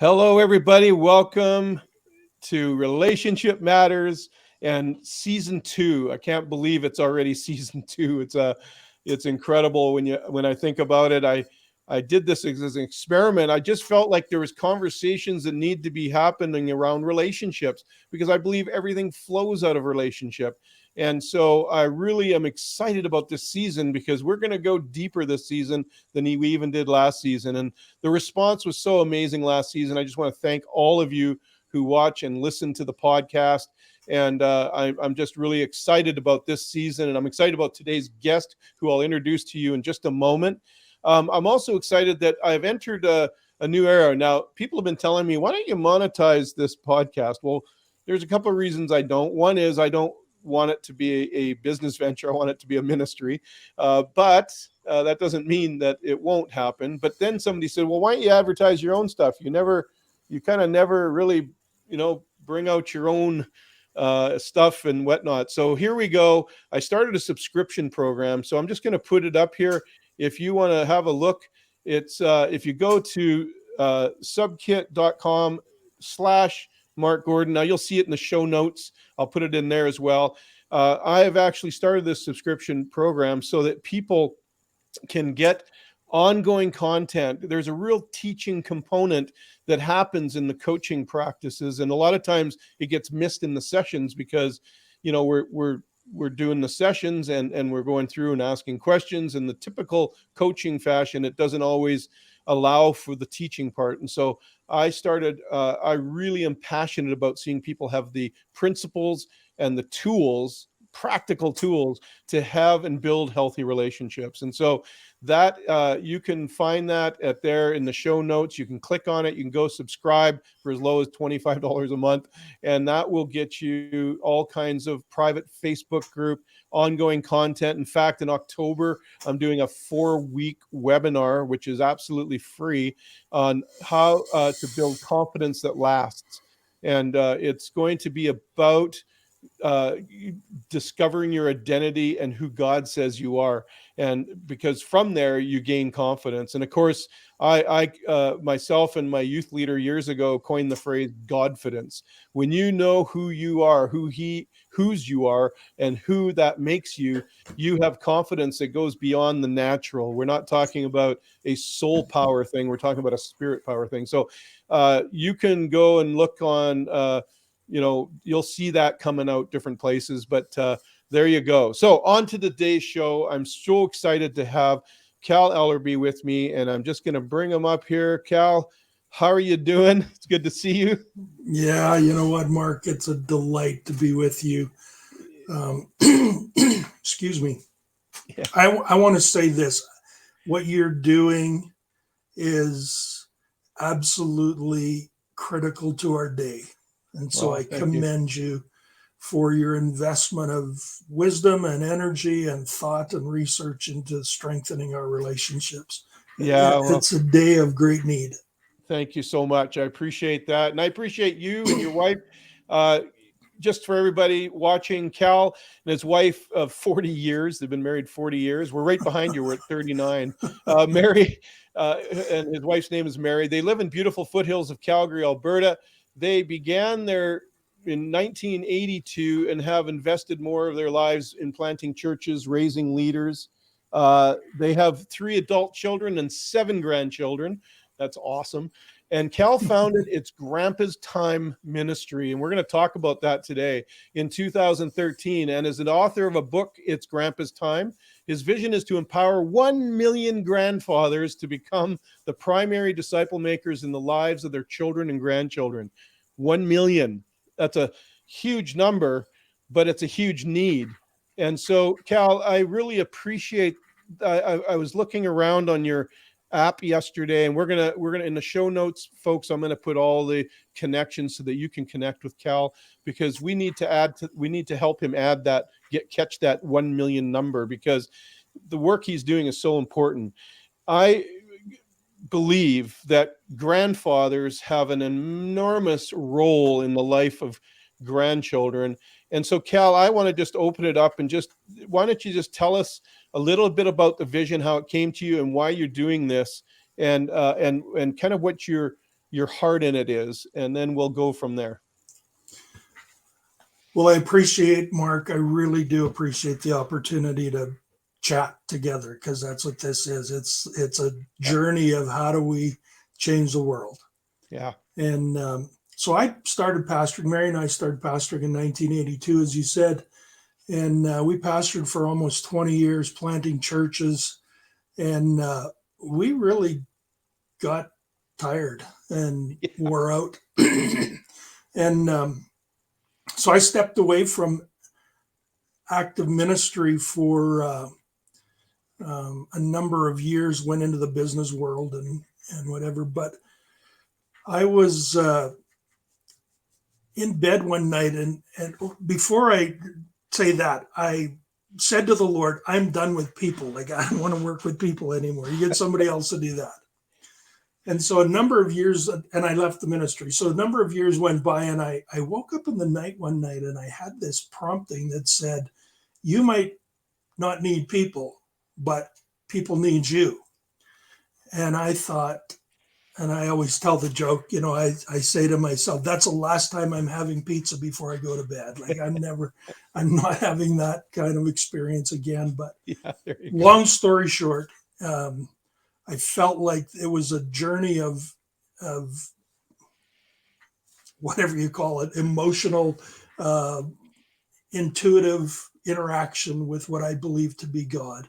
Hello, everybody. Welcome to Relationship Matters and season two. I can't believe it's already season two. It's incredible when I think about it. I did this as an experiment. I just felt like there was conversations that need to be happening around relationships because I believe everything flows out of relationship. And so I really am excited about this season because we're going to go deeper this season than we even did last season. And the response was so amazing last season. I just want to thank all of you who watch and listen to the podcast. And I'm just really excited about this season. And I'm excited about today's guest, who I'll introduce to you in just a moment. I'm also excited that I've entered a new era. Now, people have been telling me, why don't you monetize this podcast? Well, there's a couple of reasons I don't. One is I don't want it to be a business venture. I want it to be a ministry. But that doesn't mean that it won't happen. But then somebody said, well, why don't you advertise your own stuff? You kind of never really, bring out your own stuff and whatnot. So here we go. I started a subscription program. So I'm just going to put it up here. If you want to have a look, it's if you go to subkit.com/Mark Gordon. Now you'll see it in the show notes. I'll put it in there as well. I have actually started this subscription program so that people can get ongoing content. There's a real teaching component that happens in the coaching practices, and a lot of times it gets missed in the sessions because we're doing the sessions and we're going through and asking questions in the typical coaching fashion. It doesn't always allow for the teaching part. And so I really am passionate about seeing people have the principles and the tools, practical tools, to have and build healthy relationships. And so that you can find that there in the show notes. You can click on it. You can go subscribe for as low as $25 a month, and that will get you all kinds of private Facebook group, ongoing content. In fact, in October, I'm doing a 4-week webinar, which is absolutely free, on how to build confidence that lasts. And it's going to be about discovering your identity and who God says you are. And because from there you gain confidence. And of course, I myself and my youth leader years ago coined the phrase Godfidence. When you know who you are, whose you are, and who that makes you, you have confidence that goes beyond the natural. We're not talking about a soul power thing. We're talking about a spirit power thing. So you can go and look on you'll see that coming out different places, but there you go. So on to today's show. I'm so excited to have Cal Ellerby with me, and I'm just going to bring him up here. Cal, how are you doing? It's good to see you. Yeah, you know what, Mark? It's a delight to be with you. Excuse me. Yeah. I want to say this. What you're doing is absolutely critical to our day. And so I commend you for your investment of wisdom and energy and thought and research into strengthening our relationships. Yeah, it's a day of great need. Thank you so much. I appreciate that. And I appreciate you and your wife. Just for everybody watching, Cal and his wife of 40 years. They've been married 40 years. We're right behind you. We're at 39. Mary, and his wife's name is Mary. They live in beautiful foothills of Calgary, Alberta. They began there in 1982 and have invested more of their lives in planting churches, raising leaders. They have 3 adult children and 7 grandchildren. That's awesome. And Cal founded its Grampa's Time ministry, and we're going to talk about that today, in 2013. And as an author of a book, It's Grampa's Time, his vision is to empower 1 million grandfathers to become the primary disciple makers in the lives of their children and grandchildren. 1 million. That's a huge number, but it's a huge need. And so, Cal, I really appreciate. I was looking around on your app yesterday, and we're gonna in the show notes, folks, I'm gonna put all the connections so that you can connect with Cal, because we need to help him catch that 1 million number, because the work he's doing is so important. I believe that grandfathers have an enormous role in the life of grandchildren. And so, Cal, I want to just open it up and why don't you just tell us a little bit about the vision, how it came to you, and why you're doing this, and kind of what your your heart in it is, and then we'll go from there. Well, I appreciate, Mark. I really do appreciate the opportunity to chat together, because that's what this is. It's a journey of how do we change the world. Yeah. And so I started pastoring. Mary and I started pastoring in 1982, as you said. And we pastored for almost 20 years, planting churches. And we really got tired and wore out. And so I stepped away from active ministry for a number of years, went into the business world and whatever. But I was in bed one night, and before I say that, I said to the Lord, I'm done with people. Like, I don't want to work with people anymore. You get somebody else to do that. And so a number of years, and I left the ministry. So a number of years went by, and I woke up in the night one night, and I had this prompting that said, you might not need people, but people need you. And I thought, and I always tell the joke, I say to myself, that's the last time I'm having pizza before I go to bed. Like, I'm not having that kind of experience again. But long story short, I felt like it was a journey of whatever you call it, emotional, intuitive interaction with what I believe to be God.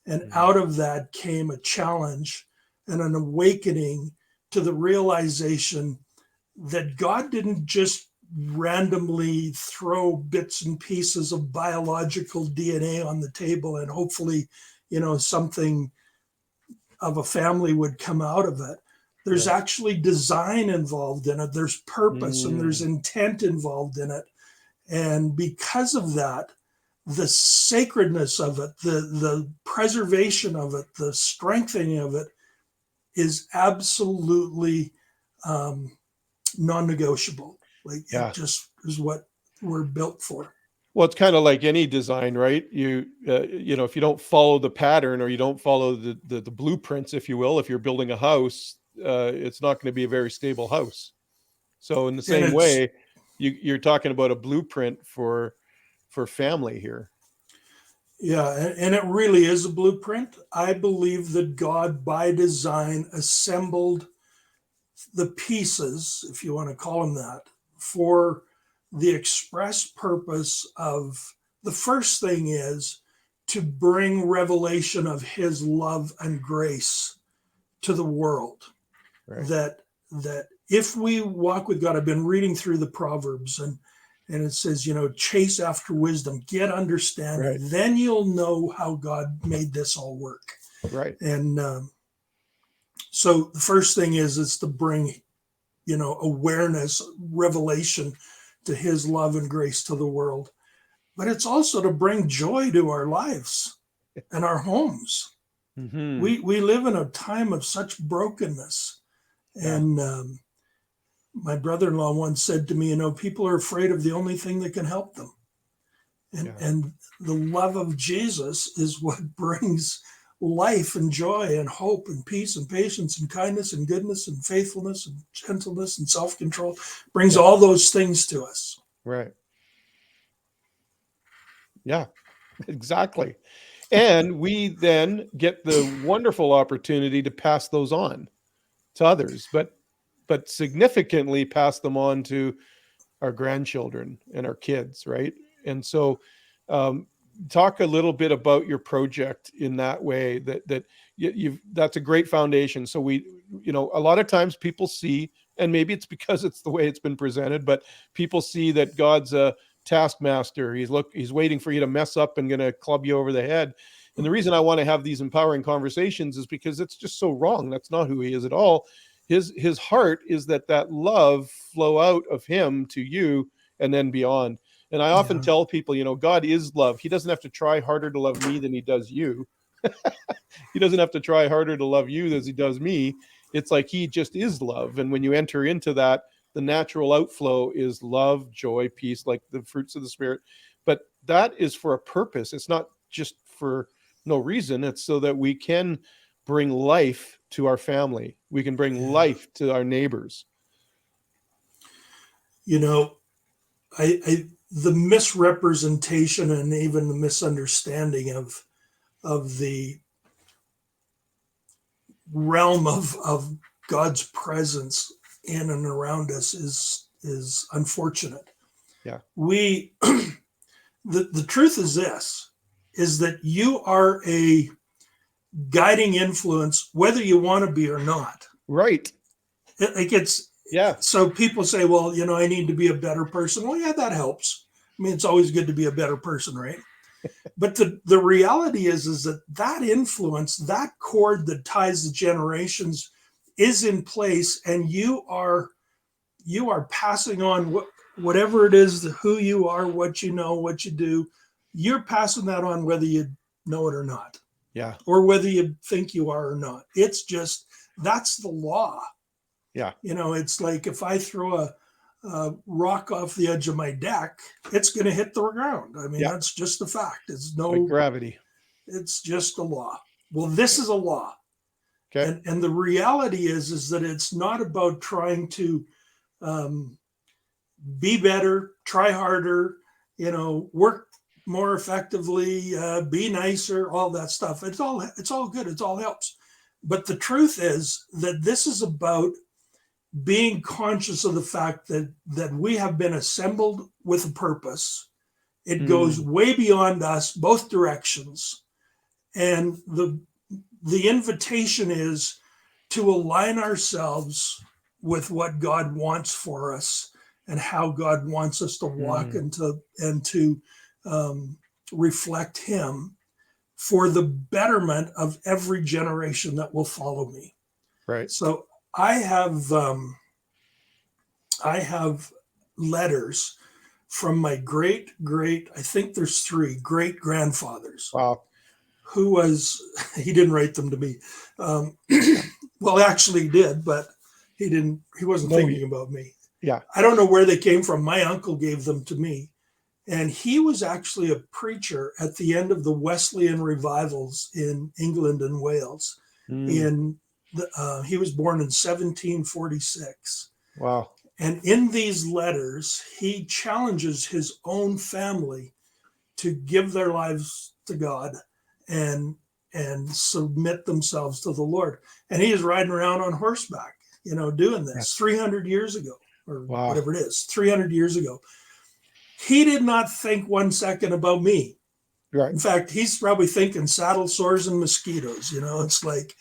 And out of that came a challenge and an awakening to the realization that God didn't just randomly throw bits and pieces of biological DNA on the table and hopefully, something of a family would come out of it. There's actually design involved in it. There's purpose and there's intent involved in it. And because of that, the sacredness of it, the preservation of it, the strengthening of it is absolutely non-negotiable. Like, it just is what we're built for. Well, it's kind of like any design, right? If you don't follow the pattern, or you don't follow the blueprints, if you will, if you're building a house, it's not going to be a very stable house. So in the same way, you're talking about a blueprint for family here. Yeah, and it really is a blueprint. I believe that God, by design, assembled the pieces, if you want to call them that, for the express purpose of, the first thing is to bring revelation of his love and grace to the world. Right. That if we walk with God, I've been reading through the Proverbs, and it says, chase after wisdom, get understanding, right. Then you'll know how God made this all work. Right. And so the first thing is to bring, awareness, revelation to his love and grace to the world. But it's also to bring joy to our lives and our homes. Mm-hmm. We live in a time of such brokenness. Yeah. And my brother-in-law once said to me, people are afraid of the only thing that can help them. And the love of Jesus is what brings life and joy and hope and peace and patience and kindness and goodness and faithfulness and gentleness and self-control, brings all those things to us. Right. Yeah, exactly. And we then get the wonderful opportunity to pass those on to others, but significantly pass them on to our grandchildren and our kids, right? And so talk a little bit about your project in that way, that that's a great foundation. So we, a lot of times people see, and maybe it's because it's the way it's been presented, but people see that God's a taskmaster. He's waiting for you to mess up and going to club you over the head. And the reason I want to have these empowering conversations is because it's just so wrong. That's not who he is at all. His heart is that love flow out of him to you and then beyond. And I often tell people, God is love. He doesn't have to try harder to love me than he does you. He doesn't have to try harder to love you as he does me. It's like he just is love. And when you enter into that, the natural outflow is love, joy, peace, like the fruits of the Spirit. But that is for a purpose. It's not just for no reason. It's so that we can bring life to our family. We can bring life to our neighbors. You know, the misrepresentation and even the misunderstanding of the realm of God's presence in and around us is unfortunate. Yeah. We the truth is this, is that you are a guiding influence whether you want to be or not. Right. It gets so people say, well, you know, I need to be a better person. Well, yeah, that helps. I mean, it's always good to be a better person, right? But the reality is that influence, that cord that ties the generations is in place, and you are passing on whatever it is, who you are, what you know, what you do. You're passing that on whether you know it or not. Yeah. Or whether you think you are or not. It's just, that's the law. Yeah. You know, it's like if I throw a rock off the edge of my deck, it's going to hit the ground. I mean, that's just the fact. It's like gravity. It's just a law. Well, this is a law. Okay. And the reality is that it's not about trying to be better, try harder, you know, work more effectively, be nicer, all that stuff. It's all good. It all helps. But the truth is that this is about being conscious of the fact that we have been assembled with a purpose. It goes way beyond us, both directions. And the invitation is to align ourselves with what God wants for us and how God wants us to walk and to reflect Him for the betterment of every generation that will follow me. Right. So I have letters from my great, I think there's 3 great grandfathers. Wow. Who was, he didn't write them to me. Well, actually he did, but he wasn't thinking about me. Yeah. I don't know where they came from. My uncle gave them to me. And he was actually a preacher at the end of the Wesleyan revivals in England and Wales. He was born in 1746. Wow. And in these letters, he challenges his own family to give their lives to God and submit themselves to the Lord. And he is riding around on horseback, you know, doing this 300 years ago, or whatever it is, 300 years ago. He did not think one second about me. Right. In fact, he's probably thinking saddle sores and mosquitoes. You know, it's like,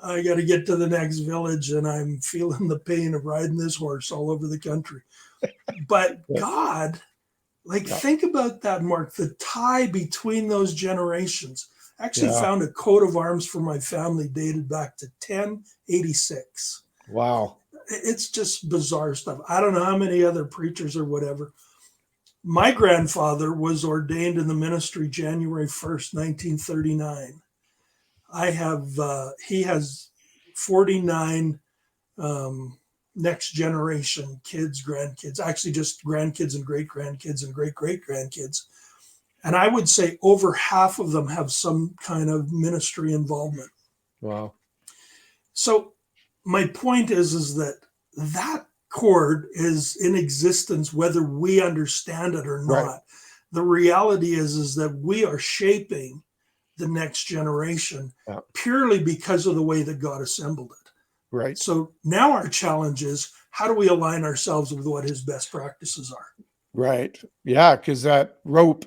I got to get to the next village and I'm feeling the pain of riding this horse all over the country. But God, think about that, Mark, the tie between those generations. I actually found a coat of arms for my family dated back to 1086. Wow. It's just bizarre stuff. I don't know how many other preachers or whatever. My grandfather was ordained in the ministry January 1st, 1939. He has 49 next generation kids, grandkids, actually just grandkids and great-grandkids and great-great-grandkids. And I would say over half of them have some kind of ministry involvement. Wow. So my point is that cord is in existence whether we understand it or not. Right. The reality is that we are shaping the next generation purely because of the way that God assembled it. Right. So now our challenge is, how do we align ourselves with what His best practices are? Right. Yeah, because that rope,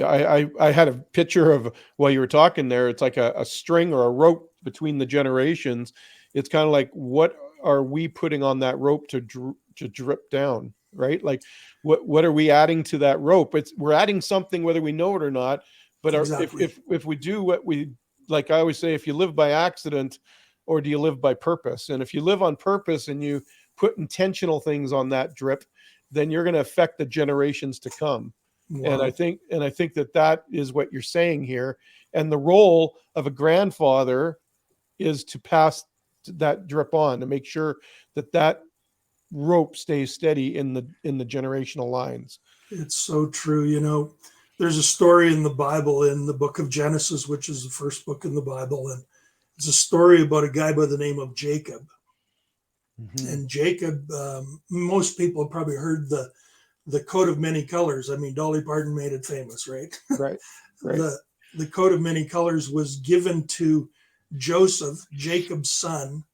I had a picture of, while you were talking there, it's like a string or a rope between the generations. It's kind of like, what are we putting on that rope to drip down, right? Like, what are we adding to that rope? We're adding something whether we know it or not. But if we do what we, like I always say, if you live by accident, or do you live by purpose? And if you live on purpose and you put intentional things on that drip, then you're going to affect the generations to come. Wow. And I think that is what you're saying here. And the role of a grandfather is to pass that drip on, to make sure that rope stays steady in the generational lines. It's so true. You know, there's a story in the Bible, in the book of Genesis, which is the first book in the Bible, It's a story about a guy by the name of Jacob. Mm-hmm. And Jacob, most people have probably heard the coat of many colors. I mean, Dolly Parton made it famous, right? Right. The coat of many colors was given to Joseph, Jacob's son,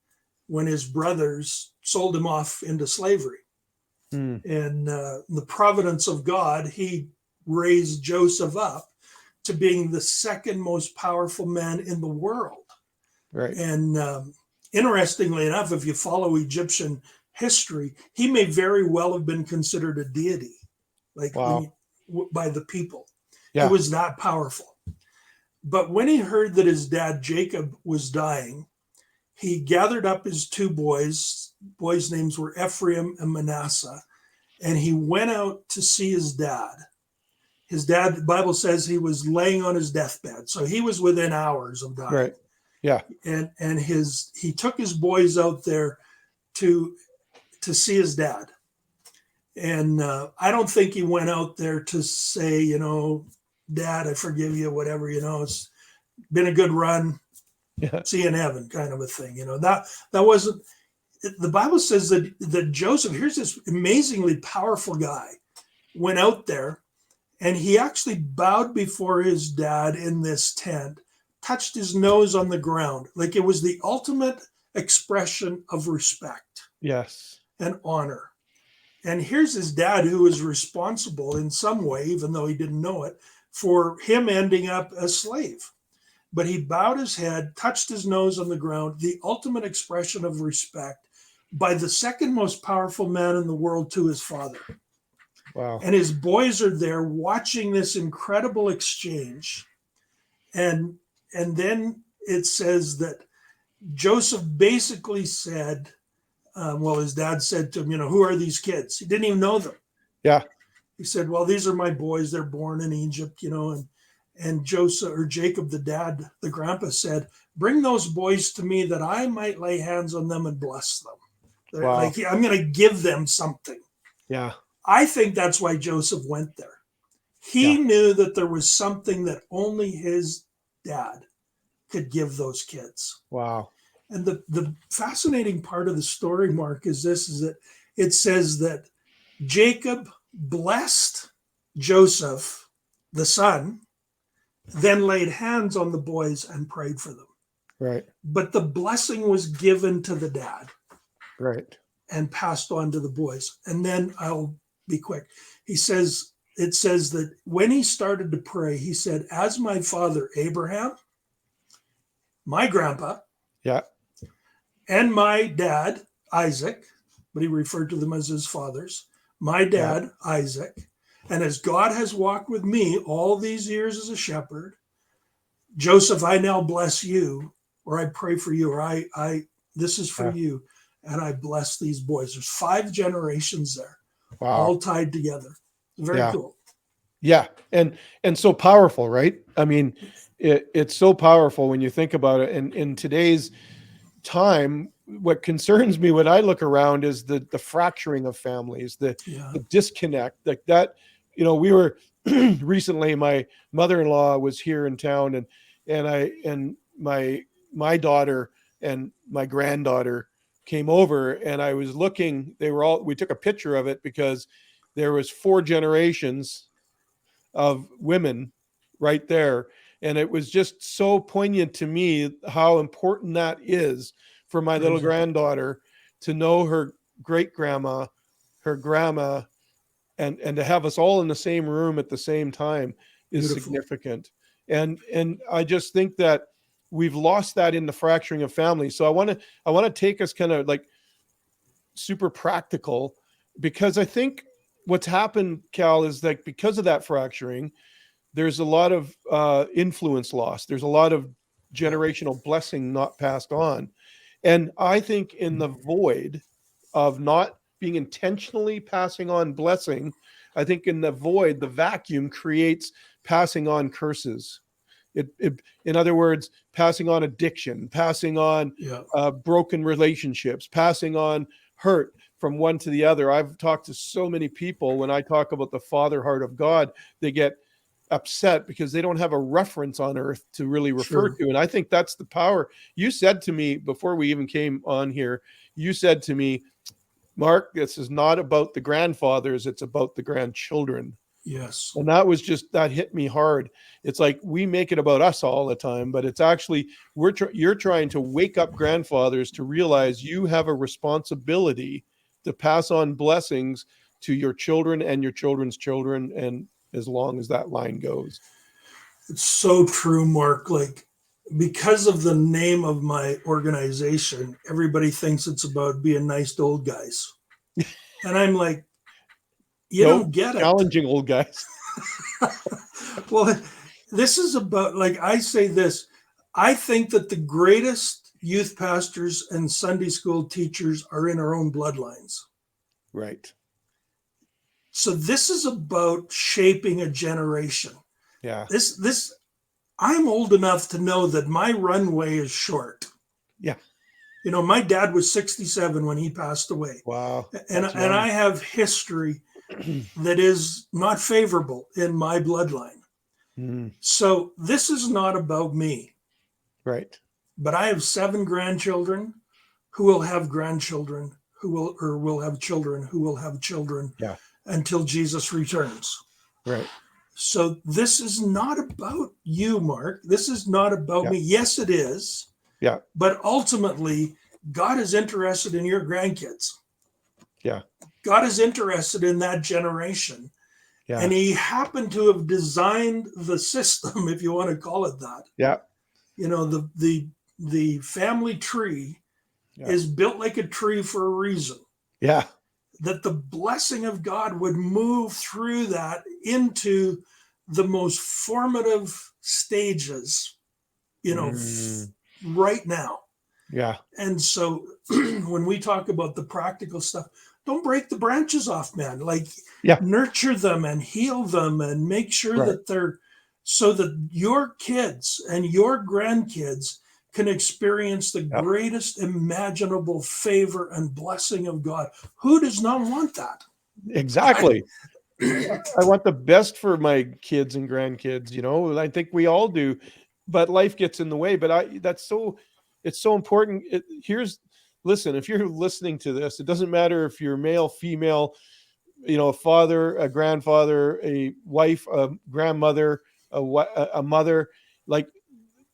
when his brothers sold him off into slavery. Mm. And the providence of God, he raised Joseph up to being the second most powerful man in the world. Right. And interestingly enough, if you follow Egyptian history, he may very well have been considered a deity, like Wow. by the people. Yeah. He was that powerful. But when he heard that his dad Jacob was dying, he gathered up his two boys. Boys' names were Ephraim and Manasseh, and he went out to see his dad. His dad, the Bible says, he was laying on his deathbed, so he was within hours of dying. Right. Yeah. And he took his boys out there to see his dad. And I don't think he went out there to say, Dad, I forgive you, whatever, it's been a good run. Yeah. See you in heaven, kind of a thing. That wasn't. The Bible says that Joseph, here's this amazingly powerful guy, went out there, and he actually bowed before his dad in this tent, touched his nose on the ground, like it was the ultimate expression of respect. Yes. And honor. And here's his dad, who was responsible in some way, even though he didn't know it, for him ending up a slave. But he bowed his head, touched his nose on the ground, the ultimate expression of respect by the second most powerful man in the world to his father. Wow. And his boys are there watching this incredible exchange. And then it says that Joseph basically said, his dad said to him, who are these kids? He didn't even know them. Yeah. He said, well, these are my boys. They're born in Egypt, and Joseph, or Jacob, the dad, the grandpa, said, bring those boys to me that I might lay hands on them and bless them. Wow. Like, I'm going to give them something. Yeah. I think that's why Joseph went there. He knew that there was something that only his dad could give those kids. Wow. And the fascinating part of the story, Mark, is that it says that Jacob blessed Joseph, the son, then laid hands on the boys and prayed for them. Right. But the blessing was given to the dad. Right. And passed on to the boys. And then I'll be quick. It says that when he started to pray, he said, as my father Abraham, my grandpa, and my dad Isaac, but he referred to them as his fathers, my dad Isaac, and as God has walked with me all these years as a shepherd, Joseph, I now bless you, or I pray for you, or I this is for you, and I bless these boys. There's 5 generations there, all tied together. Very cool. Yeah, and so powerful, right? I mean, it's so powerful when you think about it. And in today's time, what concerns me when I look around is the fracturing of families, the disconnect, like that. We were recently, my mother-in-law was here in town, and my daughter and my granddaughter came over, and I was looking. We took a picture of it because there was 4 generations of women right there. And it was just so poignant to me how important that is for my little granddaughter to know her great grandma, her grandma, and to have us all in the same room at the same time is significant. And I just think that we've lost that in the fracturing of families. So I want to take us kind of like super practical, because I think what's happened, Cal, is like because of that fracturing, there's a lot of influence lost. There's a lot of generational blessing not passed on. And I think in the void of not being intentionally passing on blessing, I think in the void, the vacuum creates passing on curses. In other words, passing on addiction, passing on broken relationships, passing on hurt from one to the other. I've talked to so many people when I talk about the father heart of God, they get upset because they don't have a reference on earth to really refer Sure. to. And I think that's the power. You said to me before we even came on here, you said to me, Mark, this is not about the grandfathers, it's about the grandchildren. Yes. And that hit me hard. It's like we make it about us all the time, but it's actually you're trying to wake up grandfathers to realize you have a responsibility to pass on blessings to your children and your children's children, and as long as that line goes. It's so true, Mark. Like, because of the name of my organization, everybody thinks it's about being nice to old guys. And I'm like, you don't get it. Challenging old guys. Well, this is about, like I say this, I think that the greatest youth pastors and Sunday school teachers are in our own bloodlines. Right. So this is about shaping a generation. Yeah. I'm old enough to know that my runway is short. Yeah. You know, my dad was 67 when he passed away. Wow. And I have history that is not favorable in my bloodline. So this is not about me. Right. But I have 7 grandchildren who will have grandchildren will have children who will have children until Jesus returns. Right. So this is not about you, Mark. This is not about me. Yes, it is. Yeah. But ultimately, God is interested in your grandkids. Yeah. God is interested in that generation. Yeah. And he happened to have designed the system, if you want to call it that. Yeah. You know, the family tree is built like a tree for a reason. Yeah. That the blessing of God would move through that into the most formative stages, you know, right now. Yeah. And so when we talk about the practical stuff, don't break the branches off, man. Like, nurture them and heal them and make sure that they're so that your kids and your grandkids can experience the greatest imaginable favor and blessing of God. Who does not want that? Exactly. I want the best for my kids and grandkids, you know. I think we all do, but life gets in the way. But it's so important. Listen, if you're listening to this, it doesn't matter if you're male, female, you know, a father, a grandfather, a wife, a grandmother, a mother. Like,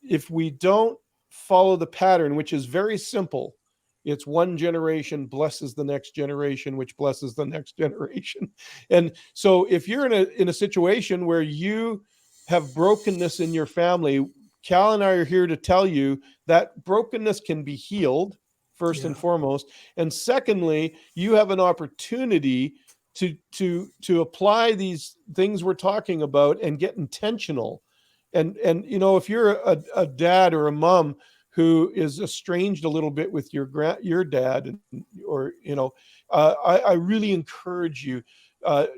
if we don't follow the pattern, which is very simple, it's one generation blesses the next generation, which blesses the next generation. And so if you're in a situation where you have brokenness in your family, Cal and I are here to tell you that brokenness can be healed, first and foremost. And secondly, you have an opportunity to apply these things we're talking about and get intentional. And you know, if you're a dad or a mom who is estranged a little bit with your dad, or you know, I really encourage you.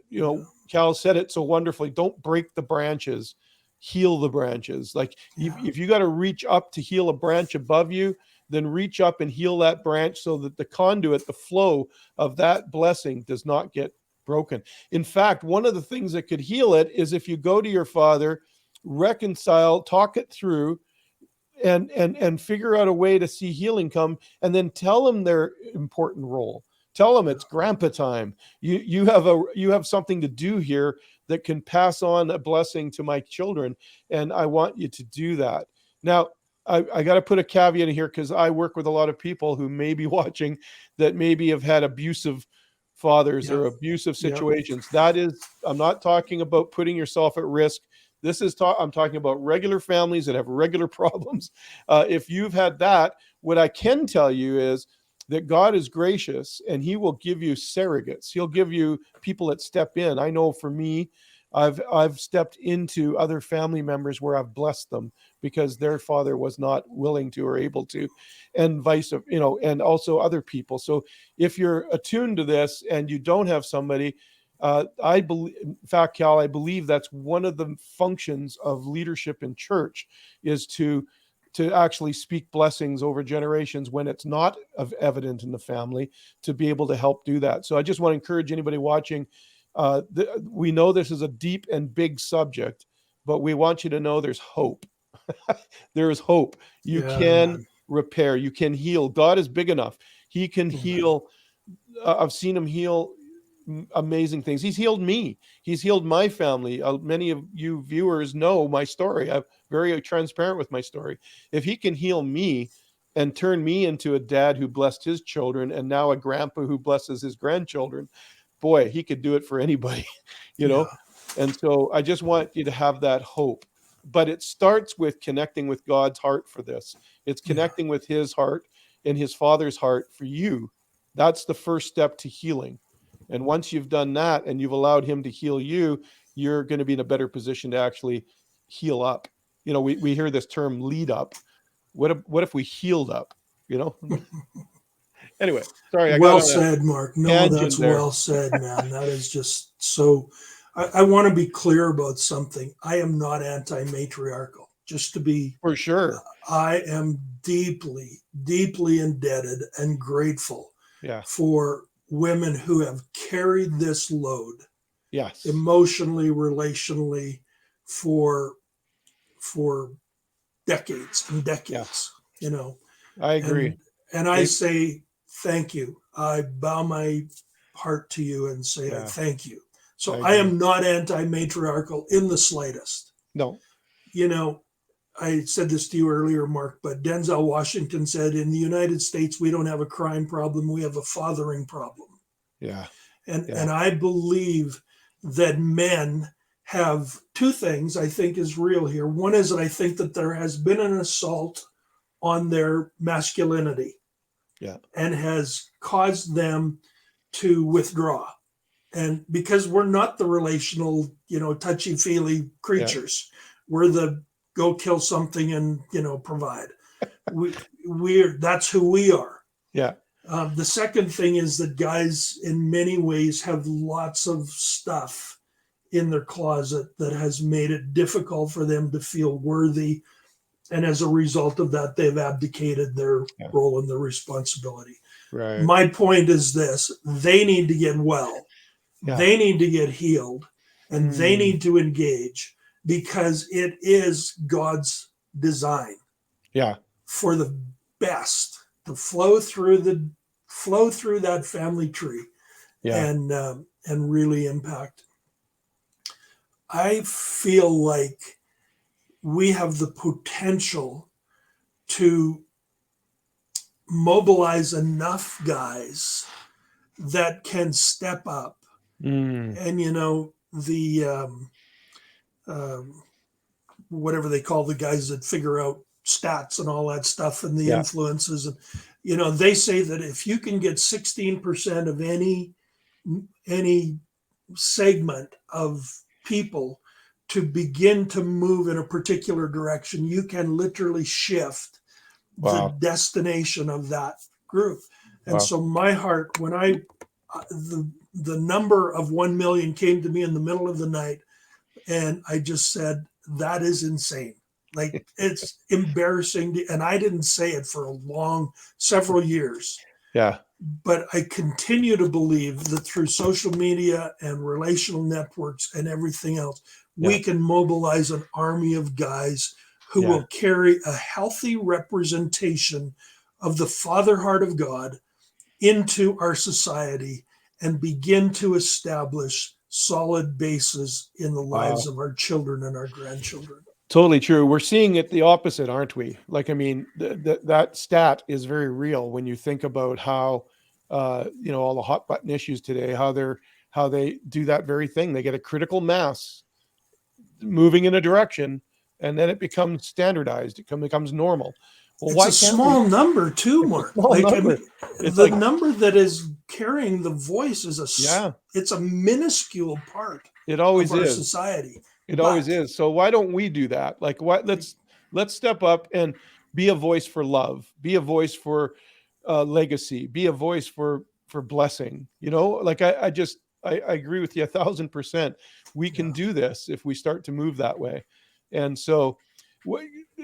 You know, Cal said it so wonderfully. Don't break the branches, heal the branches. Like, if you got to reach up to heal a branch above you, then reach up and heal that branch so that the conduit, the flow of that blessing does not get broken. In fact, one of the things that could heal it is if you go to your father, reconcile, talk it through, and figure out a way to see healing come, and then tell them their important role. Tell them it's Grampa time. You have something to do here that can pass on a blessing to my children, and I want you to do that. Now, I got to put a caveat in here, because I work with a lot of people who may be watching that maybe have had abusive fathers or abusive situations. That is, I'm not talking about putting yourself at risk. I'm talking about regular families that have regular problems. If you've had that, what I can tell you is that God is gracious, and he will give you surrogates. He'll give you people that step in. I know for me, I've stepped into other family members where I've blessed them because their father was not willing to or able to, and vice versa, you know, and also other people. So if you're attuned to this and you don't have somebody, I believe, in fact, Cal, I believe that's one of the functions of leadership in church, is to actually speak blessings over generations when it's not evident in the family, to be able to help do that. So I just want to encourage anybody watching. We know this is a deep and big subject, but we want you to know there's hope. There is hope. You Yeah, can man. repair. You can heal. God is big enough. He can heal. I've seen him heal amazing things. He's healed me. He's healed my family. Many of you viewers know my story. I'm very transparent with my story. If he can heal me and turn me into a dad who blessed his children and now a grandpa who blesses his grandchildren, boy, he could do it for anybody, you know? Yeah. And so I just want you to have that hope. But it starts with connecting with God's heart for this. It's connecting with his heart and his Father's heart for you. That's the first step to healing. And once you've done that and you've allowed him to heal you, you're going to be in a better position to actually heal up. You know, we hear this term lead up. What if we healed up, you know? Anyway, sorry, I got Well on a said, Mark. No, tangent that's there. well said, man. That is just so. I want to be clear about something. I am not anti-matriarchal. Just to be, For sure. I am deeply, deeply indebted and grateful Yeah. for women who have carried this load Yes. emotionally, relationally, for decades and decades. You know, I agree. and I say thank you. I bow my heart to you and say I Yeah. thank you. So I I agree. am not anti-matriarchal in the slightest. No. You know, I said this to you earlier, Mark, but Denzel Washington said, in the United States, we don't have a crime problem, we have a fathering problem. Yeah. And I believe that men have two things I think is real here. One is that I think that there has been an assault on their masculinity. Yeah. And has caused them to withdraw. And because we're not the relational, touchy-feely creatures, we're the go kill something and, provide. That's who we are. Yeah. The second thing is that guys in many ways have lots of stuff in their closet that has made it difficult for them to feel worthy. And as a result of that, they've abdicated their role and their responsibility. Right. My point is this: they need to get well, they need to get healed, and they need to engage, because it is God's design for the best to flow through that family tree and really impact. I feel like we have the potential to mobilize enough guys that can step up. And, the whatever they call the guys that figure out stats and all that stuff and the influences. And, they say that if you can get 16% of any segment of people to begin to move in a particular direction, you can literally shift the destination of that group. And so my heart, when the number of 1 million came to me in the middle of the night, and I just said, that is insane. Like, it's embarrassing. And I didn't say it for several years. Yeah. But I continue to believe that through social media and relational networks and everything else, we can mobilize an army of guys who will carry a healthy representation of the Father heart of God into our society and begin to establish solid bases in the lives of our children and our grandchildren. Totally true. We're seeing it the opposite, aren't we? Like, I mean, that stat is very real when you think about how, all the hot button issues today, how they do that very thing. They get a critical mass moving in a direction, and then it becomes standardized. It becomes normal. Well, it's a small number too, Mark. The number that is carrying the voice is it's a minuscule part. It always of our is. Society. It always is. So why don't we do that? Like, let's step up and be a voice for love, be a voice for legacy, be a voice for blessing. Like I agree with you 1,000%. We can do this if we start to move that way. And so,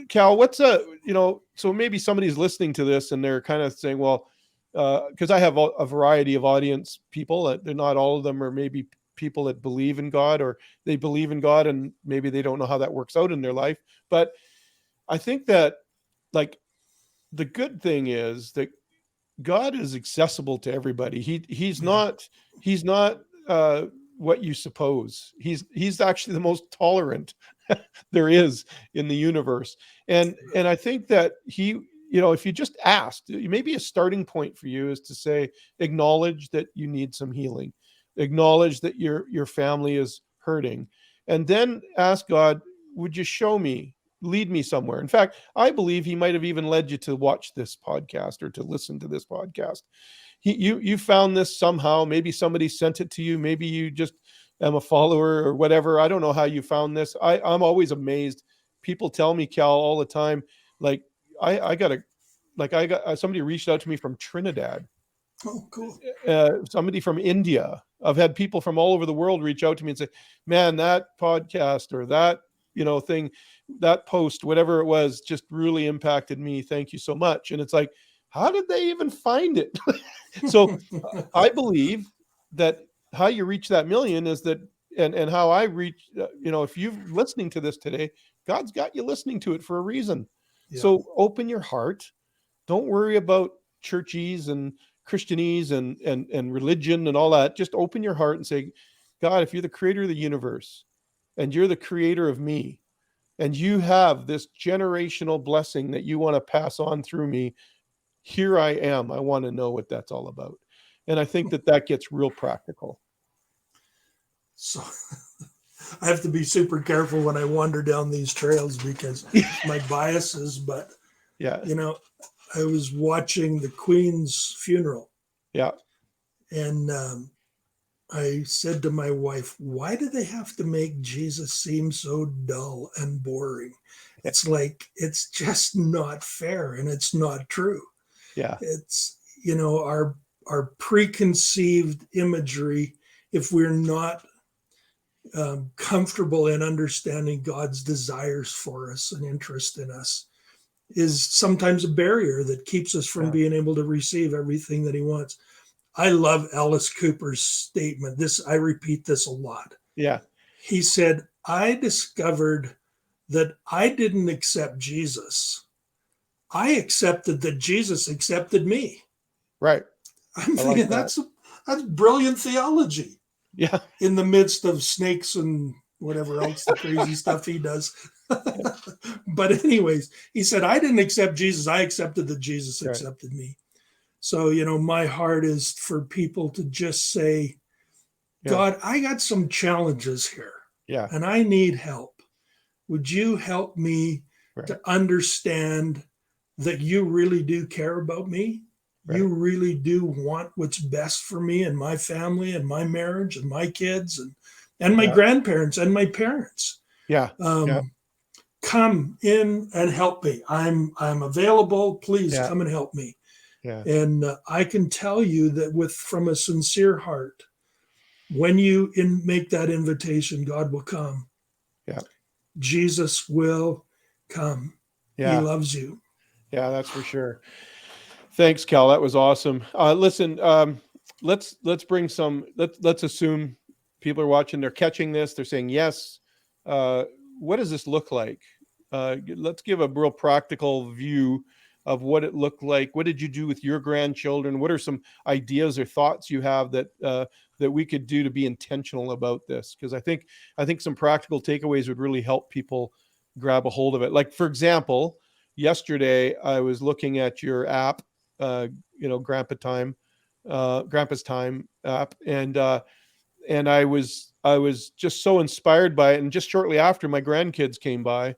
Cal, so maybe somebody's listening to this and they're kind of saying, well, because I have a variety of audience people, they're not all of them are maybe people that believe in God, or they believe in God and maybe they don't know how that works out in their life. But I think that, like, the good thing is that God is accessible to everybody. He's not what you suppose. He's actually the most tolerant there is in the universe. And I think that if you just asked, maybe a starting point for you is to say, acknowledge that you need some healing, acknowledge that your family is hurting, and then ask God, would you show me, lead me somewhere? In fact, I believe he might have even led you to watch this podcast or to listen to this podcast. You found this somehow. Maybe somebody sent it to you. Maybe you just am a follower or whatever. I don't know how you found this. I'm always amazed. People tell me, Cal, all the time, like, I got somebody reached out to me from Trinidad. Oh, cool. Somebody from India. I've had people from all over the world reach out to me and say, man, that podcast or that thing, that post, whatever it was, just really impacted me. Thank you so much. And it's like, how did they even find it? So I believe that how you reach that million is that, and how I reach, if you're listening to this today, God's got you listening to it for a reason. Yeah. So open your heart. Don't worry about churchies and Christianese and religion and all that. Just open your heart and say, God, if you're the creator of the universe and you're the creator of me, and you have this generational blessing that you want to pass on through me, here I am. I want to know what that's all about. And I think that gets real practical. So I have to be super careful when I wander down these trails because my biases, but yeah, I was watching the Queen's funeral. Yeah. And I said to my wife, why do they have to make Jesus seem so dull and boring? It's like, it's just not fair and it's not true. Yeah. It's, our preconceived imagery, if we're not comfortable in understanding God's desires for us and interest in us, is sometimes a barrier that keeps us from being able to receive everything that he wants. I love Alice Cooper's statement. I repeat this a lot. Yeah. He said, I discovered that I didn't accept Jesus. I accepted that Jesus accepted me. Right. I'm thinking that's brilliant theology. Yeah. In the midst of snakes and whatever else, the crazy stuff he does. But anyways, he said, I didn't accept Jesus. I accepted that Jesus accepted me. So, my heart is for people to just say, God, I got some challenges here. Yeah. And I need help. Would you help me to understand that you really do care about me? Right. You really do want what's best for me and my family and my marriage and my kids and my grandparents and my parents. Yeah. Come in and help me. I'm available. Please come and help me. Yeah. And I can tell you that from a sincere heart, when you make that invitation, God will come. Yeah. Jesus will come. Yeah. He loves you. Yeah, that's for sure. Thanks, Cal. That was awesome. Listen, let's bring some. Let's assume people are watching. They're catching this. They're saying yes. What does this look like? Let's give a real practical view of what it looked like. What did you do with your grandchildren? What are some ideas or thoughts you have that we could do to be intentional about this? Because I think some practical takeaways would really help people grab a hold of it. Like, for example, yesterday I was looking at your app, Grampa Time, Grampa's Time app, and I was just so inspired by it. And just shortly after, my grandkids came by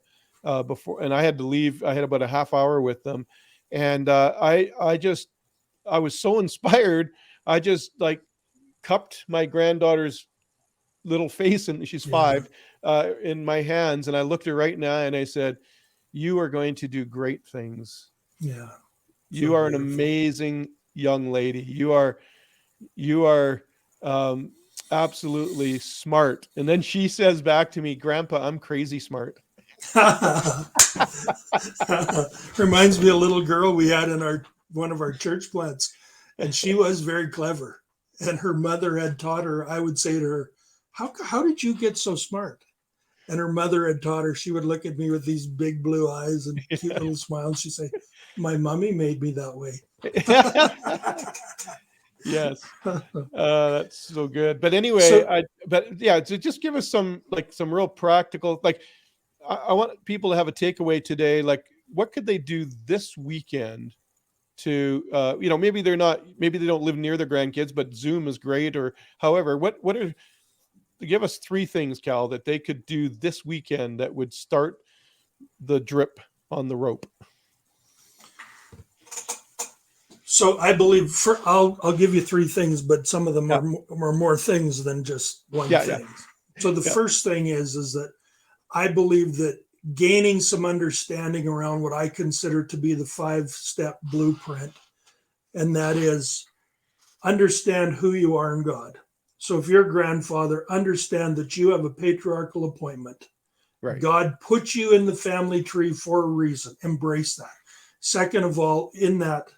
before, and I had to leave. I had about a half hour with them, and I was so inspired. I just cupped my granddaughter's little face, and she's 5, in my hands, and I looked her right in the eye and I said, "You are going to do great things. Yeah, you are an amazing young lady. You are absolutely smart." And then she says back to me, "Grandpa, I'm crazy smart." Reminds me of a little girl we had in one of our church plants, and she was very clever. And her mother had taught her, I would say to her, how did you get so smart? And her mother had taught her. She would look at me with these big blue eyes and cute little smile. And she'd say, my mommy made me that way. Yes. That's so good. But anyway, so just give us some real practical, I want people to have a takeaway today. Like, what could they do this weekend to, maybe they don't live near their grandkids, but Zoom is great, or however, give us 3 things, Cal, that they could do this weekend that would start the drip on the rope. So I believe I'll give you 3 things, but some of them are more things than just one thing. Yeah. So the first thing is that I believe that gaining some understanding around what I consider to be the 5-step blueprint, and that is understand who you are in God. So if you're a grandfather, understand that you have a patriarchal appointment. Right. God put you in the family tree for a reason. Embrace that. Second of all, in that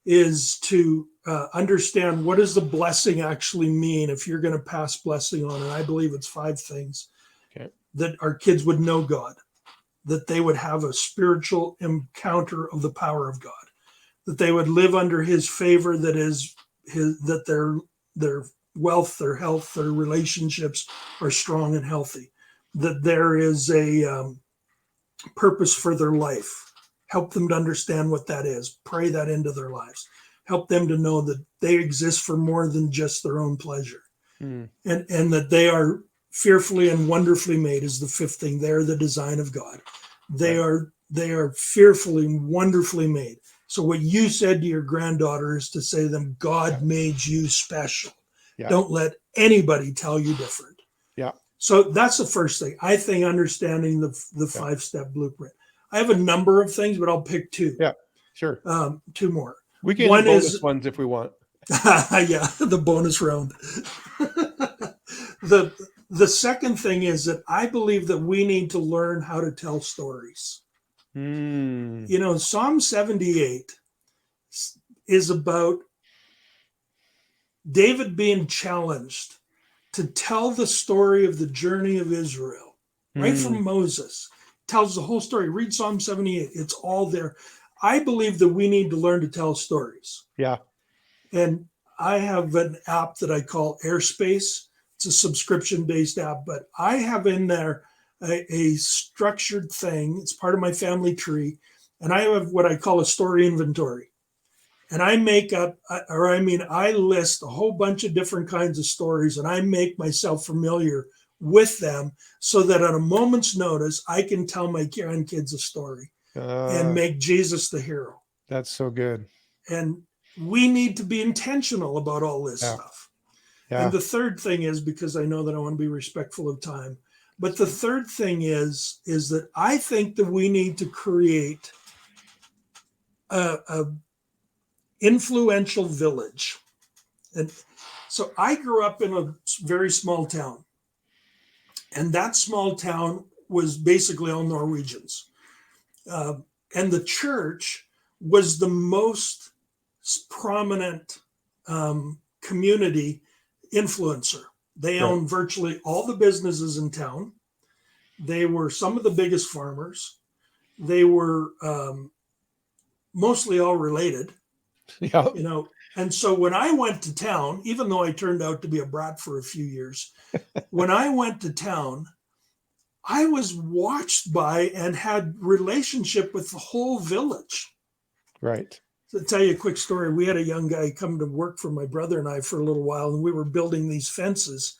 is to understand, what does the blessing actually mean if you're going to pass blessing on? And I believe it's 5 things. Okay. That our kids would know God, that they would have a spiritual encounter of the power of God, that they would live under his favor, that their wealth, their health, their relationships are strong and healthy, that there is a purpose for their life. Help them to understand what that is. Pray that into their lives. Help them to know that they exist for more than just their own pleasure. And that they are fearfully and wonderfully made is the 5th thing. They're the design of God. They are fearfully and wonderfully made. So what you said to your granddaughter is to say to them, God made you special. Yeah. Don't let anybody tell you different. Yeah. So that's the first thing. I think understanding the 5-step blueprint. I have a number of things, but I'll pick 2. Yeah, sure. 2 more. We can do bonus ones if we want. Yeah, the bonus round. The second thing is that I believe that we need to learn how to tell stories. Psalm 78 is about David being challenged to tell the story of the journey of Israel, right from Moses. Tells the whole story. Read Psalm 78. It's all there. I believe that we need to learn to tell stories. Yeah. And I have an app that I call Airspace. It's a subscription-based app, but I have in there a structured thing. It's part of my family tree. And I have what I call a story inventory. And I I list a whole bunch of different kinds of stories, and I make myself familiar with them so that at a moment's notice, I can tell my grandkids a story and make Jesus the hero. That's so good. And we need to be intentional about all this stuff. Yeah. And the third thing is, because I know that I want to be respectful of time, but the third thing is that I think that we need to create a influential village. And so I grew up in a very small town. And that small town was basically all Norwegians. And the church was the most prominent community influencer. They owned virtually all the businesses in town. They were some of the biggest farmers. They were mostly all related. Yeah. And so when I went to town, even though I turned out to be a brat for a few years, when I went to town, I was watched by and had relationship with the whole village. Right. To tell you a quick story, we had a young guy come to work for my brother and I for a little while, and we were building these fences.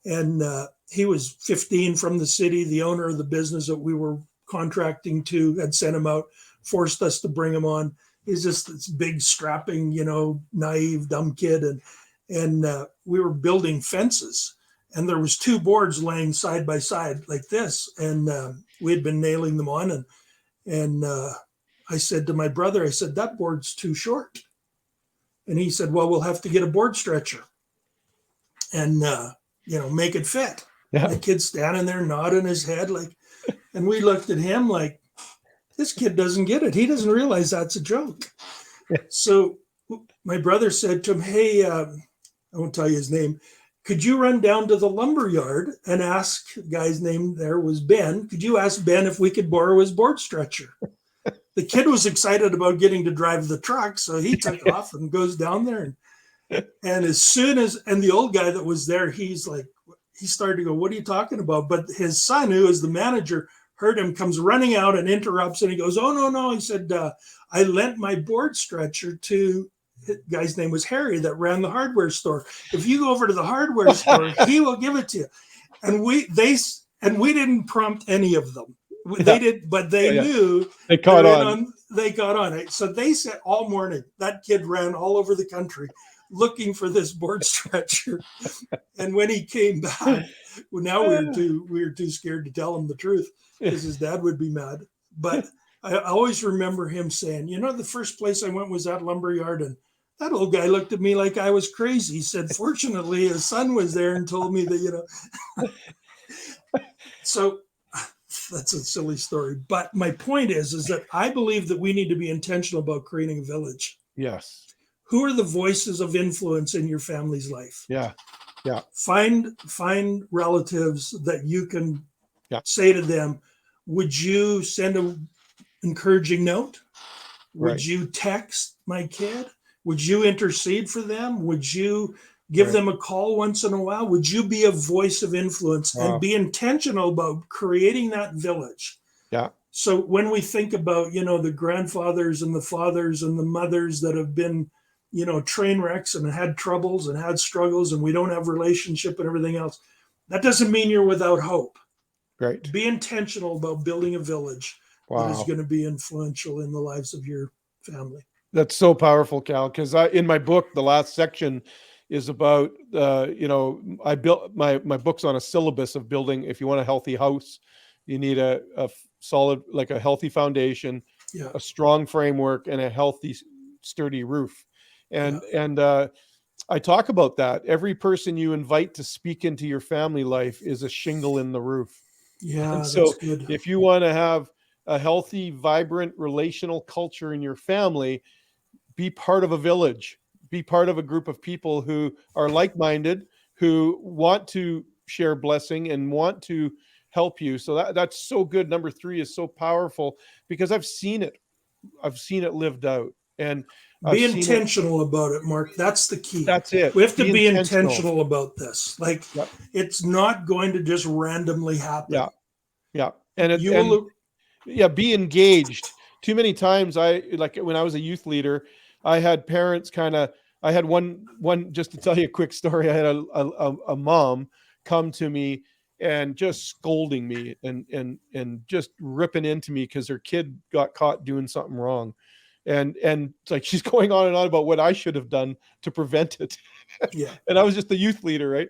And he was 15 from the city. The owner of the business that we were contracting to had sent him out, forced us to bring him on. He's just this big, strapping, naive, dumb kid. And we were building fences. And there was 2 boards laying side by side like this. And we had been nailing them on. And I said to my brother, I said, that board's too short. And he said, well, we'll have to get a board stretcher and, make it fit. Yeah. And the kid's standing there nodding his head and we looked at him like, this kid doesn't get it. He doesn't realize that's a joke. So my brother said to him, hey, I won't tell you his name, could you run down to the lumber yard and ask, the guy's name there was Ben, could you ask Ben if we could borrow his board stretcher? The kid was excited about getting to drive the truck, so he took off and goes down there. And as soon as, and the old guy that was there, he's like, he started to go, what are you talking about? But his son, who is the manager, heard him, comes running out and interrupts, and he goes, oh, no. He said, I lent my board stretcher to, the guy's name was Harry that ran the hardware store. If you go over to the hardware store, he will give it to you. And we didn't prompt any of them. They did, but they knew they caught on. They got on it. So they said all morning that kid ran all over the country looking for this board stretcher. And when he came back, well, now we were too scared to tell him the truth because his dad would be mad. But I always remember him saying, the first place I went was that lumberyard, and that old guy looked at me like I was crazy. He said, fortunately, his son was there and told me that, So that's a silly story. But my point is that I believe that we need to be intentional about creating a village. Yes. Who are the voices of influence in your family's life? Yeah. Yeah. Find relatives that you can say to them, would you send an encouraging note? Would you text my kid? Would you intercede for them? Would you give them a call once in a while? Would you be a voice of influence and be intentional about creating that village? Yeah. So when we think about, the grandfathers and the fathers and the mothers that have been, train wrecks and had troubles and had struggles, and we don't have relationship and everything else, that doesn't mean you're without hope. Right. Be intentional about building a village that is going to be influential in the lives of your family. That's so powerful, Cal, because in my book, the last section is about, I built my book's on a syllabus of building. If you want a healthy house, you need a solid, like a healthy foundation, a strong framework, and a healthy, sturdy roof. And I talk about that. Every person you invite to speak into your family life is a shingle in the roof. Yeah, and so that's good. If you want to have a healthy, vibrant relational culture in your family, be part of a village. Be part of a group of people who are like-minded, who want to share blessing and want to help you. So that's so good. Number 3 is so powerful because I've seen it. I've seen it lived out. And be intentional about it, Mark. That's the key. That's it. We have to be intentional about this. Like it's not going to just randomly happen. Yeah. Be engaged. Too many times when I was a youth leader, I had parents I had one, just to tell you a quick story. I had a mom come to me and just scolding me and just ripping into me because her kid got caught doing something wrong. And it's like she's going on and on about what I should have done to prevent it. Yeah. And I was just the youth leader, right?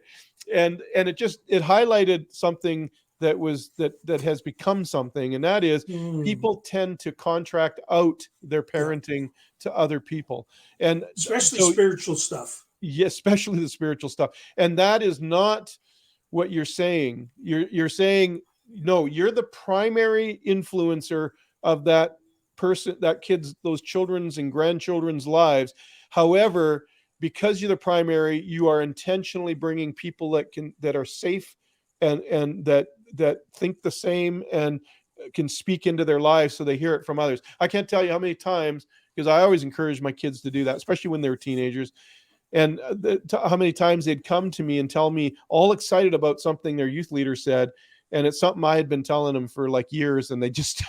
And it highlighted something that has become something, and that is people tend to contract out their parenting to other people, and especially spiritual stuff. Yeah, especially the spiritual stuff. And that is not what you're saying. You're saying, no, you're the primary influencer of that person, that kid's, those children's and grandchildren's lives. However, because you're the primary, you are intentionally bringing people that are safe and that think the same and can speak into their lives so they hear it from others. I can't tell you how many times, because I always encourage my kids to do that, especially when they were teenagers, and how many times they'd come to me and tell me all excited about something their youth leader said, and it's something I had been telling them for like years, and they just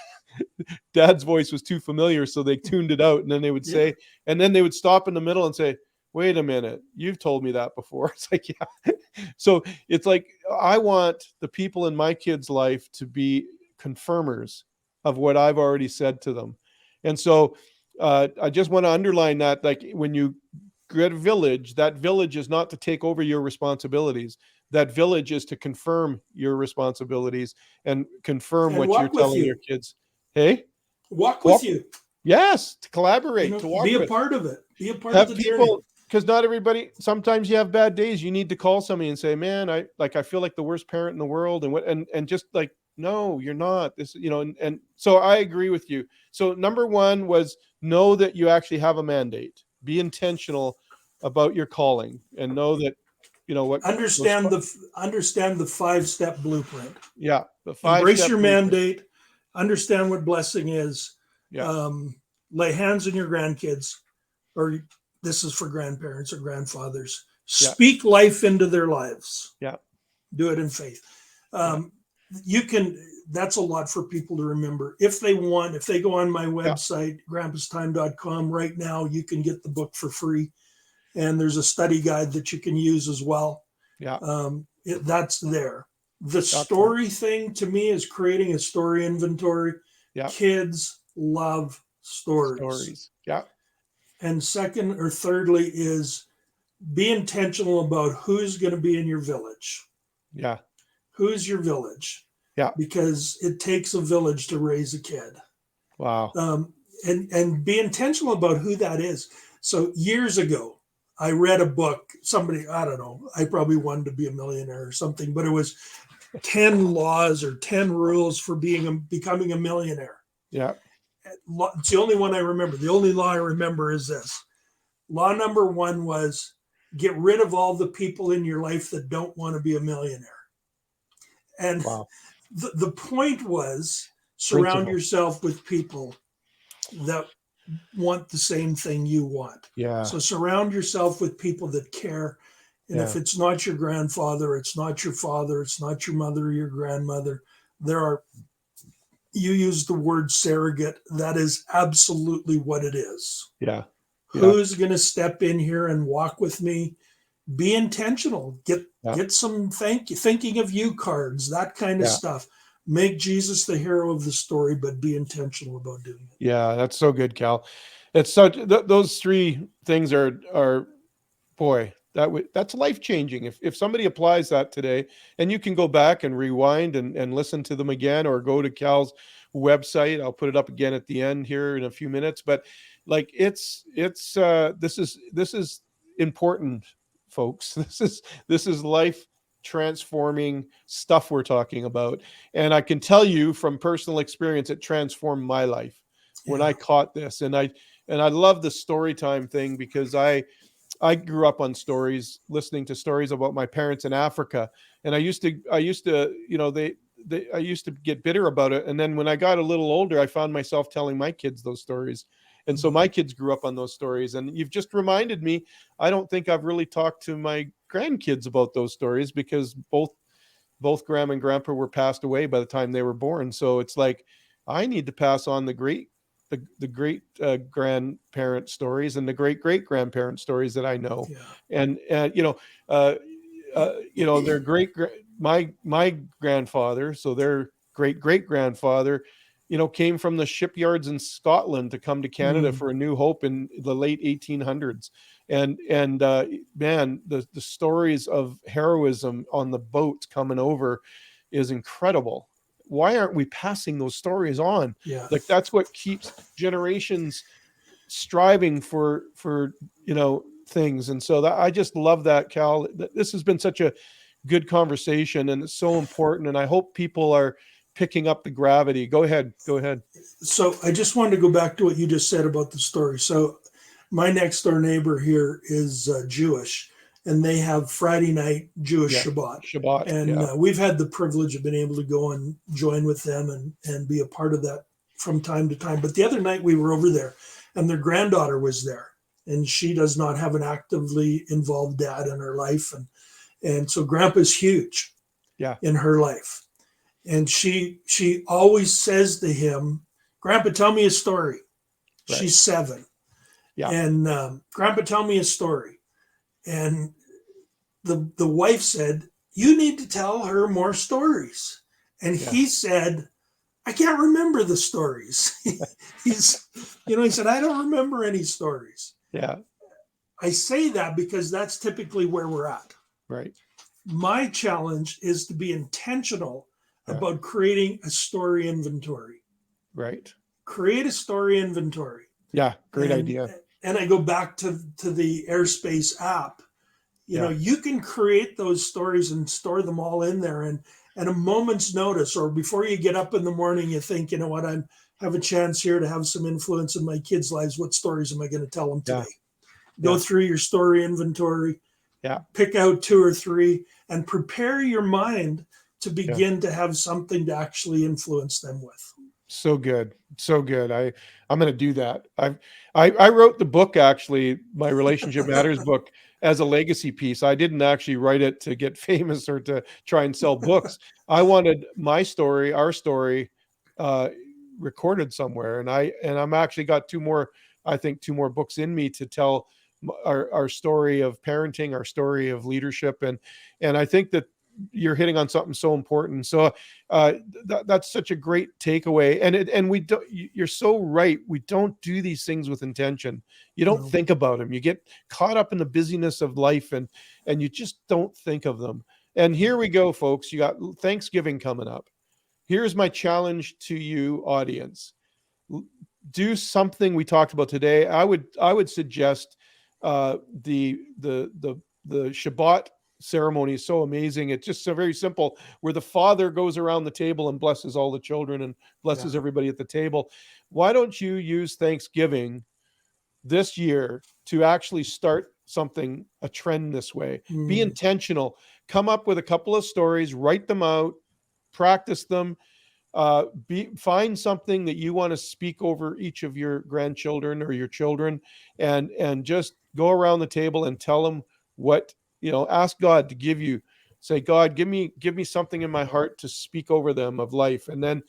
Dad's voice was too familiar, so they tuned it out, and then they would say, and then they would stop in the middle and say, wait a minute, you've told me that before. It's like, yeah. So it's like, I want the people in my kids' life to be confirmers of what I've already said to them. And so I just want to underline that, like, when you get a village, that village is not to take over your responsibilities. That village is to confirm your responsibilities and confirm what you're telling your kids. Hey, walk with you. Yes, to collaborate, to walk be a with. Part of it. Be a part Have of the people, journey. because not everybody, sometimes you have bad days. You need to call somebody and say, man, I feel like the worst parent in the world. And just like, no, you're not. This, and so I agree with you. So number 1 was know that you actually have a mandate. Be intentional about your calling and know that what understand the 5-step blueprint. Yeah, the embrace 5-step your blueprint. mandate, understand what blessing is. Yeah. Lay hands on your grandkids, or this is for grandparents or grandfathers. Speak life into their lives. Yeah. Do it in faith. You can, that's a lot for people to remember. If they go on my website, grampastime.com right now, you can get the book for free. And there's a study guide that you can use as well. Yeah. That's there. The story thing to me is creating a story inventory. Yeah. Kids love stories. Yeah. And second or thirdly is be intentional about who's going to be in your village. Yeah. Who's your village? Yeah. Because it takes a village to raise a kid. Wow. And be intentional about who that is. So years ago, I read a book, somebody, I don't know, I probably wanted to be a millionaire or something, but it was 10 laws or 10 rules for becoming a millionaire. Yeah. It's the only one I remember. The only law I remember is this. Law number 1 was get rid of all the people in your life that don't want to be a millionaire. And the point was surround yourself with people that want the same thing you want. Yeah. So surround yourself with people that care. And if it's not your grandfather, it's not your father, it's not your mother or your grandmother, you use the word surrogate. That is absolutely what it is. Yeah. Who's going to step in here and walk with me? Be intentional. Get some thinking of you cards, that kind of stuff. Make Jesus the hero of the story, but be intentional about doing it. Yeah, that's so good, Cal. It's such those 3 things are boy, that's life-changing. If somebody applies that today, and you can go back and rewind and listen to them again, or go to Cal's website. I'll put it up again at the end here in a few minutes. But like this is important, folks. This is life transforming stuff we're talking about. And I can tell you from personal experience, it transformed my life when I caught this. And I love the story time thing, because I grew up on stories, listening to stories about my parents in Africa. And I used to, I used to get bitter about it. And then when I got a little older, I found myself telling my kids those stories. And so my kids grew up on those stories. And you've just reminded me, I don't think I've really talked to my grandkids about those stories, because both Grandma and Grandpa were passed away by the time they were born. So it's like, I need to pass on the great grandparent stories and the great grandparent stories that I know. And their my grandfather, so their great grandfather, came from the shipyards in Scotland to come to Canada for A New Hope in the late 1800s. And man, the stories of heroism on the boats coming over is incredible. Why aren't we passing those stories on? Like, that's what keeps generations striving for things. And so I just love that, Cal. This has been such a good conversation, and it's so important. And I hope people are picking up the gravity. Go ahead. So I just wanted to go back to what you just said about the story. So my next door neighbor here is Jewish, and they have Friday night Jewish Shabbat. And we've had the privilege of being able to go and join with them and be a part of that from time to time. But the other night we were over there, and their granddaughter was there, and she does not have an actively involved dad in her life. And so Grandpa's huge in her life. And she always says to him, Grandpa, tell me a story. Right. She's 7. And Grandpa, tell me a story. And the wife said, you need to tell her more stories. And he said, I can't remember the stories. He said, I don't remember any stories. I say that because that's typically where we're at. Right. My challenge is to be intentional about creating a story inventory. Right. Create a story inventory. Yeah, great idea. And I go back to the Airspace app. You can create those stories and store them all in there. And at a moment's notice, or before you get up in the morning, you think, you know what, I have a chance here to have some influence in my kids' lives. What stories am I going to tell them today? Go through your story inventory Yeah. Pick out 2 or 3 and prepare your mind to begin to have something to actually influence them with. So good. So good. I'm going to do that. I wrote the book, actually, my Relationship Matters book, as a legacy piece. I didn't actually write it to get famous or to try and sell books. I wanted my story, our story, recorded somewhere. And I'm actually got 2 more books in me to tell our story of parenting, our story of leadership. And I think that you're hitting on something so important. So that's such a great takeaway. And we don't, you're so right. We don't do these things with intention. You don't think about them. You get caught up in the busyness of life and you just don't think of them. And here we go, folks. You got Thanksgiving coming up. Here's my challenge to you, audience. Do something we talked about today. I would suggest the Shabbat ceremony is so amazing. It's just so very simple, where the father goes around the table and blesses all the children and blesses everybody at the table. Why don't you use Thanksgiving this year to actually start something, a trend this way? Be intentional. Come up with a couple of stories, write them out, practice them. Find something that you want to speak over each of your grandchildren or your children, and just go around the table and tell them what, ask God to give you. Say, God, give me something in my heart to speak over them of life. And then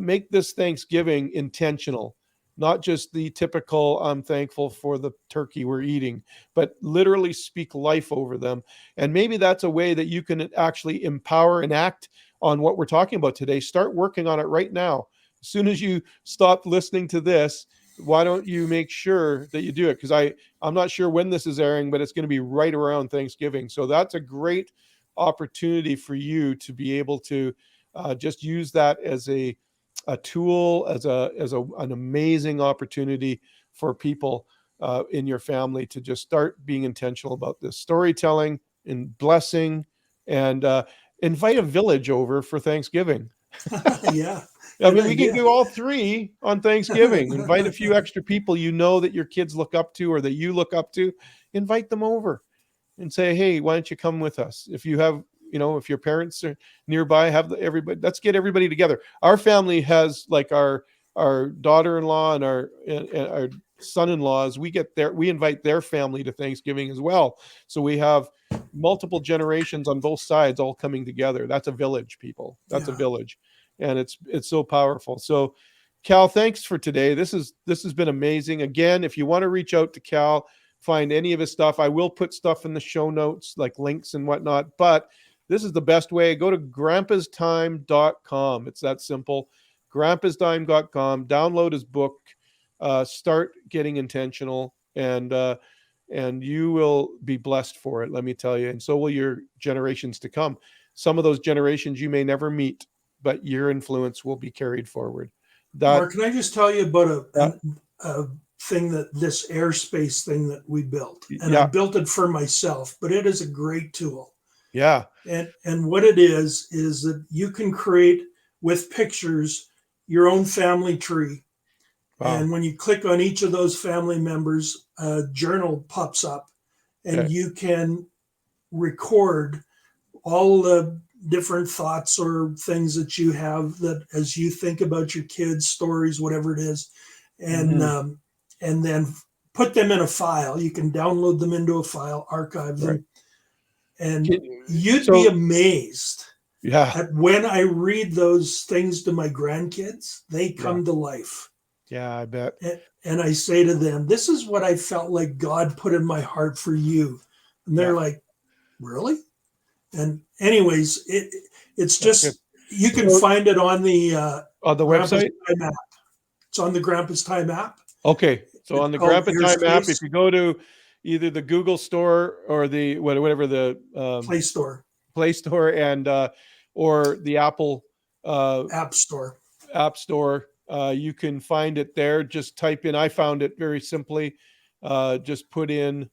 make this Thanksgiving intentional, not just the typical I'm thankful for the turkey we're eating, but literally speak life over them. And maybe that's a way that you can actually empower and act on what we're talking about today. Start working on it right now. As soon as you stop listening to this, why don't you make sure that you do it? Because I'm not sure when this is airing, but it's going to be right around Thanksgiving. So that's a great opportunity for you to be able to just use that as a tool, as an amazing opportunity for people in your family to just start being intentional about this storytelling and blessing, and invite a village over for Thanksgiving. Yeah. I mean, we can do all 3 on Thanksgiving. Invite a few extra people that your kids look up to or that you look up to. Invite them over and say, hey, why don't you come with us? If you have, if your parents are nearby, everybody, let's get everybody together. Our family has, like, our daughter-in-law and our son-in-laws, we invite their family to Thanksgiving as well. So we have multiple generations on both sides all coming together. That's a village, people. That's a village. And it's so powerful. So Cal, thanks for today. This has been amazing. Again, if you want to reach out to Cal, find any of his stuff, I will put stuff in the show notes, like links and whatnot, but this is the best way. Go to grampastime.com. It's that simple. grampastime.com. Download his book. Start getting intentional, and you will be blessed for it, let me tell you. And so will your generations to come. Some of those generations you may never meet, but your influence will be carried forward. Mark, can I just tell you about a thing, that this airspace thing that we built? And I built it for myself, but it is a great tool. Yeah. And what it is that you can create with pictures your own family tree. Wow. And when you click on each of those family members, a journal pops up, and you can record all the different thoughts or things that you have, that as you think about your kids' stories, whatever it is, and then put them in a file. You can download them into a file, archive them, and you'd be amazed at when I read those things to my grandkids, they come to life. Yeah, I bet. And I say to them, this is what I felt like God put in my heart for you. And they're like, really? And anyways, it's just, you can find it on the website. Time app. It's on the Grampa's Time app. Okay. So on the Grampa Time app, if you go to either the Google store or the whatever the Play Store and or the Apple App Store, you can find it there. Just type in, I found it very simply. Just put in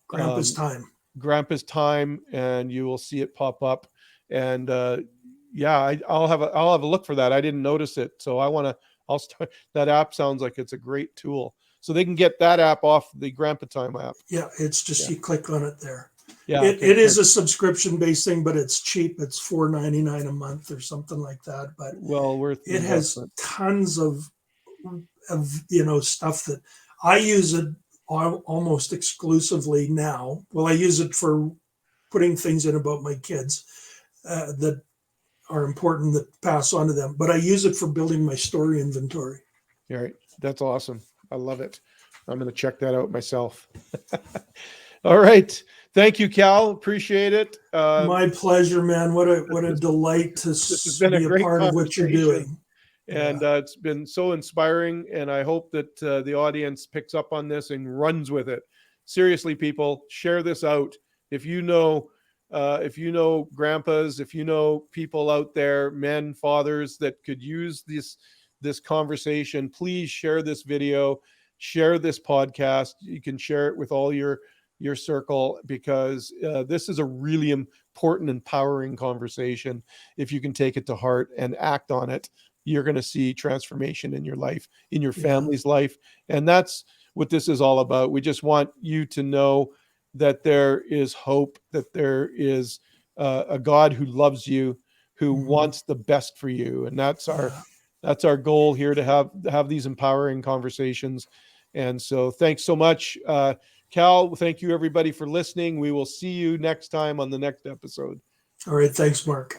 Grampa's Time, and you will see it pop up. And I'll have a look for that. I didn't notice it, so I'll start. That app sounds like it's a great tool. So they can get that app off the Grampa Time app. Yeah, it's just you click on it there. Yeah. It is a subscription based thing, but it's cheap. It's $4.99 a month or something like that. But well worth the it has investment. tons of stuff that I use it almost exclusively now. Well, I use it for putting things in about my kids that are important that pass on to them, but I use it for building my story inventory. All right. That's awesome. I love it. I'm going to check that out myself. All right. Thank you, Cal. Appreciate it. My pleasure, man. What a delight to This has been a be a great part of what you're doing. And it's been so inspiring. And I hope that the audience picks up on this and runs with it. Seriously, people, share this out. If you know grandpas, if you know people out there, men, fathers that could use this conversation, please share this video, share this podcast. You can share it with all your circle, because this is a really important, empowering conversation. If you can take it to heart and act on it, you're going to see transformation in your life, in your family's life. And that's what this is all about. We just want you to know that there is hope, that there is a God who loves you, who wants the best for you. And that's our goal here, to have these empowering conversations. And so thanks so much, Cal. Thank you, everybody, for listening. We will see you next time on the next episode. All right. Thanks, Mark.